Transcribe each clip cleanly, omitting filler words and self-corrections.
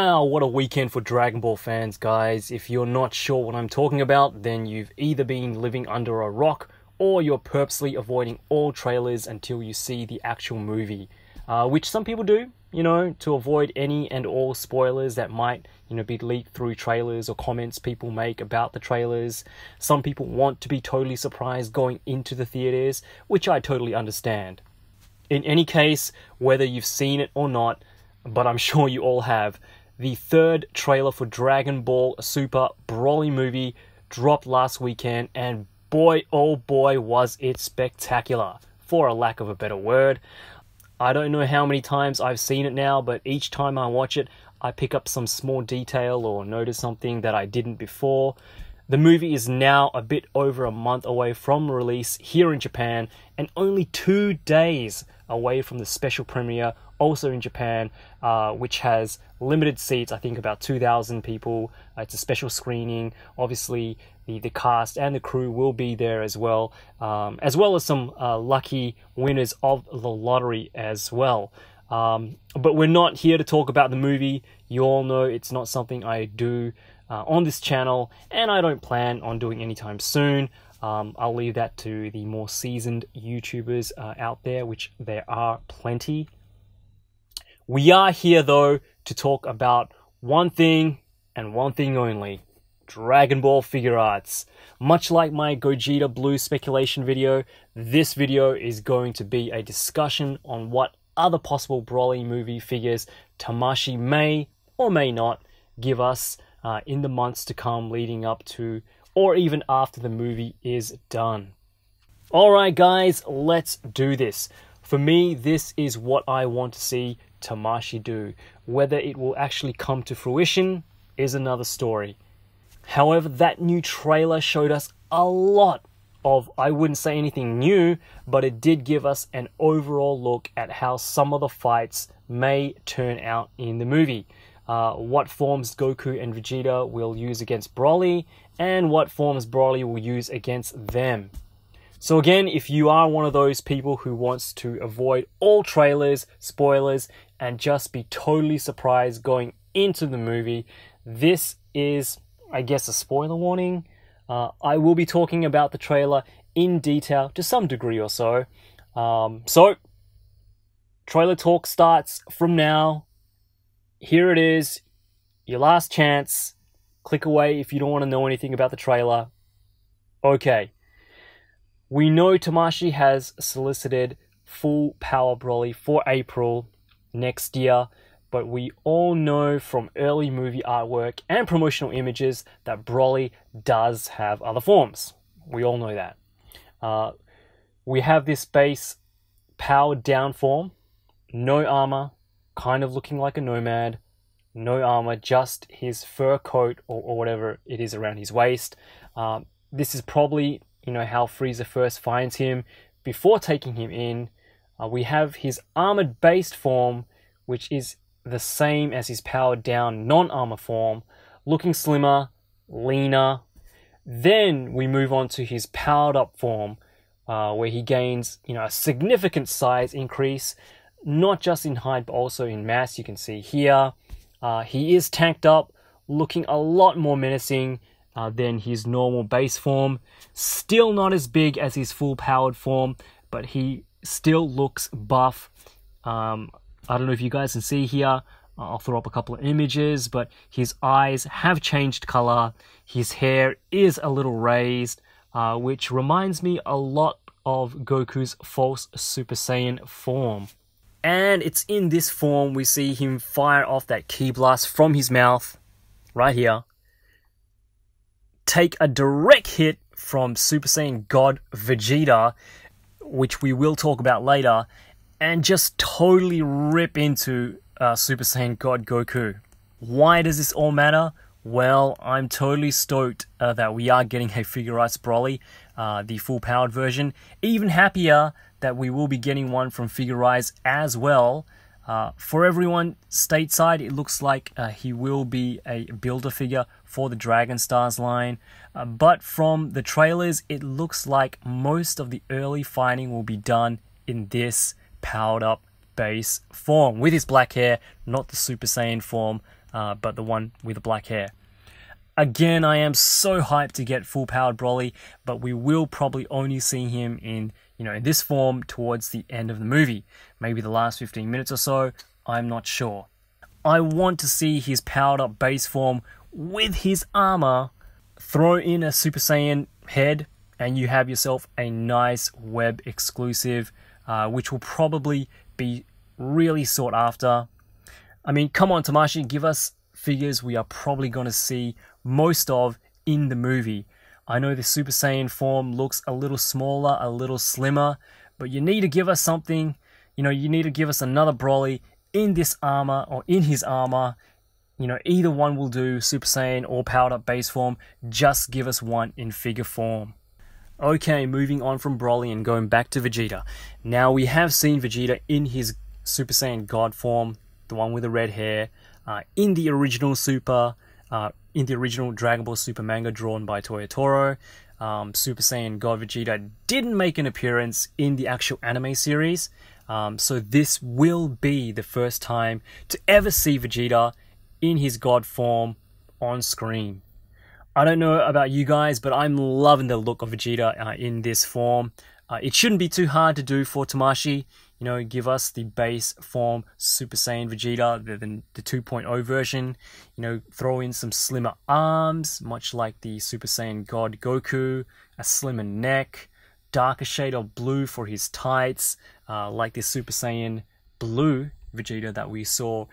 Wow, what a weekend for Dragon Ball fans, guys. If you're not sure what I'm talking about, then you've either been living under a rock or you're purposely avoiding all trailers until you see the actual movie. Which some people do, to avoid any and all spoilers that might, be leaked through trailers or comments people make about the trailers. Some people want to be totally surprised going into the theaters, which I totally understand. In any case, whether you've seen it or not, but I'm sure you all have, the third trailer for Dragon Ball Super Broly movie dropped last weekend, and boy oh boy was it spectacular, for a lack of a better word. I don't know how many times I've seen it now, but each time I watch it, I pick up some small detail or notice something that I didn't before. The movie is now a bit over a month away from release here in Japan, and only 2 days away from the special premiere also in Japan, which has limited seats, I think about 2,000 people. It's a special screening. Obviously, the cast and the crew will be there as well as some lucky winners of the lottery as well. But we're not here to talk about the movie. You all know it's not something I do on this channel, and I don't plan on doing anytime soon. I'll leave that to the more seasoned YouTubers out there, which there are plenty. We are here, though, to talk about one thing and one thing only: Dragon Ball Figaurts. Much like my Gogeta Blue speculation video, this video is going to be a discussion on what other possible Broly movie figures Tamashii may or may not give us in the months to come leading up to or even after the movie is done. Alright guys, let's do this. For me, this is what I want to see Tamashii do. Whether it will actually come to fruition is another story. However, that new trailer showed us a lot of, I wouldn't say anything new, but it did give us an overall look at how some of the fights may turn out in the movie. What forms Goku and Vegeta will use against Broly, and what forms Broly will use against them. So again, if you are one of those people who wants to avoid all trailers, spoilers, and just be totally surprised going into the movie, this is, I guess, a spoiler warning. I will be talking about the trailer in detail to some degree or so. So, trailer talk starts from now. Here it is, your last chance. Click away if you don't want to know anything about the trailer. Okay. We know Tamashii has solicited full power Broly for April next year, but we all know from early movie artwork and promotional images that Broly does have other forms. We all know that. We have this base powered down form, no armor, kind of looking like a nomad, no armor, just his fur coat or whatever it is around his waist. This is probably, how Frieza first finds him before taking him in. We have his armored based form, which is the same as his powered down non-armor form, looking slimmer, leaner. Then we move on to his powered up form, where he gains, a significant size increase, not just in height but also in mass. You can see here, he is tanked up, looking a lot more menacing than his normal base form. Still not as big as his full powered form, but he still looks buff. I don't know if you guys can see here. I'll throw up a couple of images, but his eyes have changed color. His hair is a little raised, which reminds me a lot of Goku's false Super Saiyan form. And it's in this form we see him fire off that ki blast from his mouth, right here. Take a direct hit from Super Saiyan God Vegeta, which we will talk about later, and just totally rip into Super Saiyan God Goku. Why does this all matter? Well, I'm totally stoked that we are getting a Figaurts Broly, the full-powered version. Even happier that we will be getting one from Figaurts as well. For everyone stateside, it looks like he will be a builder figure for the Dragon Stars line. But from the trailers, it looks like most of the early fighting will be done in this powered up base form with his black hair, not the Super Saiyan form but the one with the black hair. Again, I am so hyped to get full-powered Broly, but we will probably only see him in, in this form towards the end of the movie. Maybe the last 15 minutes or so, I'm not sure. I want to see his powered-up base form with his armor, throw in a Super Saiyan head, and you have yourself a nice web exclusive, which will probably be really sought after. I mean, come on, Tamashii, give us figures we are probably going to see most of in the movie. I know the Super Saiyan form looks a little smaller, a little slimmer, but you need to give us something. You need to give us another Broly in this armor or in his armor. Either one will do, Super Saiyan or powered up base form. Just give us one in figure form. Okay, moving on from Broly and going back to Vegeta. Now we have seen Vegeta in his Super Saiyan God form, the one with the red hair, in the original Dragon Ball Super manga drawn by Toyo Toro. Super Saiyan God Vegeta didn't make an appearance in the actual anime series, so this will be the first time to ever see Vegeta in his God form on screen. I don't know about you guys, but I'm loving the look of Vegeta in this form. It shouldn't be too hard to do for Tamashii. Give us the base form Super Saiyan Vegeta, the 2.0 version. Throw in some slimmer arms, much like the Super Saiyan God Goku, a slimmer neck, darker shade of blue for his tights, like the Super Saiyan Blue Vegeta that we saw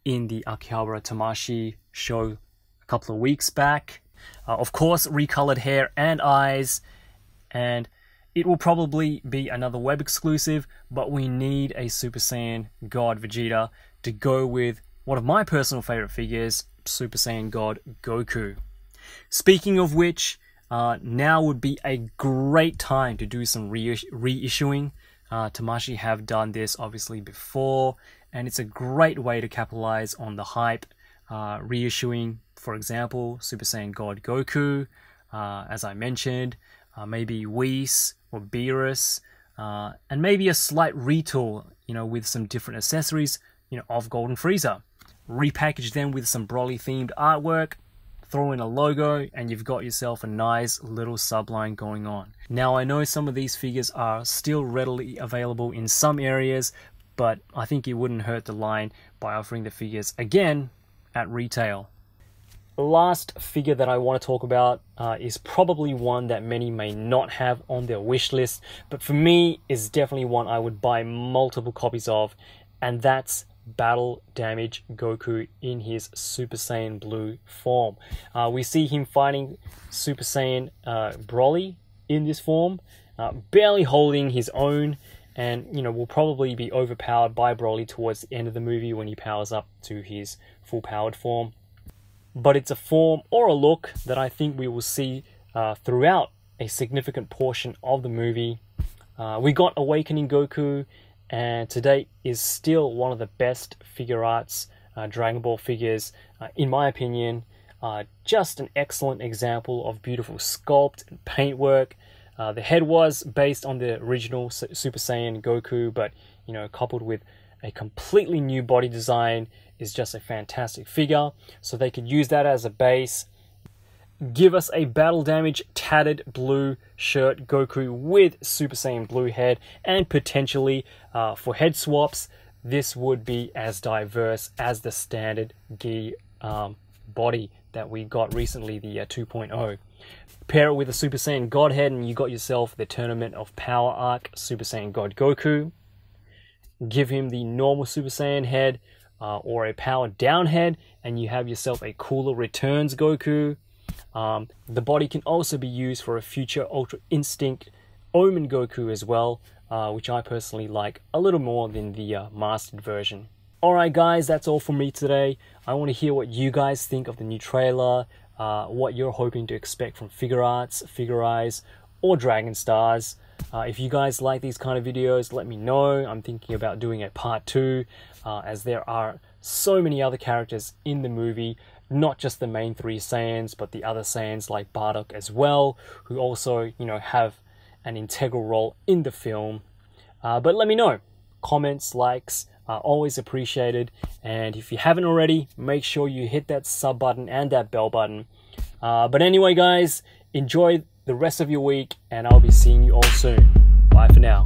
in the Akihabara Tamashii show a couple of weeks back. Of course, recolored hair and eyes, and it will probably be another web exclusive, but we need a Super Saiyan God Vegeta to go with one of my personal favorite figures, Super Saiyan God Goku. Speaking of which, now would be a great time to do some reissuing. Tamashii have done this obviously before, and it's a great way to capitalize on the hype. Reissuing, for example, Super Saiyan God Goku, as I mentioned, maybe Whis or Beerus, and maybe a slight retool, with some different accessories, of Golden Frieza. Repackage them with some Broly themed artwork, throw in a logo, and you've got yourself a nice little subline going on. Now, I know some of these figures are still readily available in some areas, but I think it wouldn't hurt the line by offering the figures again at retail. The last figure that I want to talk about is probably one that many may not have on their wish list, but for me is definitely one I would buy multiple copies of, and that's Battle Damage Goku in his Super Saiyan Blue form. We see him fighting Super Saiyan Broly in this form, barely holding his own, and will probably be overpowered by Broly towards the end of the movie when he powers up to his full powered form. But it's a form or a look that I think we will see throughout a significant portion of the movie. We got Awakening Goku, and to date is still one of the best Figaurts Dragon Ball figures, in my opinion. Just an excellent example of beautiful sculpt and paintwork. The head was based on the original Super Saiyan Goku, but coupled with a completely new body design is just a fantastic figure. So they could use that as a base. Give us a Battle Damage tattered blue shirt Goku with Super Saiyan Blue head, and potentially for head swaps, this would be as diverse as the standard Gi body that we got recently, the 2.0. Pair it with a Super Saiyan God head and you got yourself the Tournament of Power arc Super Saiyan God Goku. Give him the normal Super Saiyan head or a powered down head, and you have yourself a Cooler Returns Goku. The body can also be used for a future Ultra Instinct Omen Goku as well, which I personally like a little more than the mastered version. Alright guys, that's all from me today. I want to hear what you guys think of the new trailer, what you're hoping to expect from Figaurts, Figurize, or Dragon Stars. If you guys like these kind of videos, let me know. I'm thinking about doing a part 2, as there are so many other characters in the movie, not just the main 3 Saiyans, but the other Saiyans like Bardock as well, who also, have an integral role in the film. But let me know. comments, likes are always appreciated. And if you haven't already, make sure you hit that sub button and that bell button. But anyway, guys, enjoy the rest of your week, and I'll be seeing you all soon. Bye for now.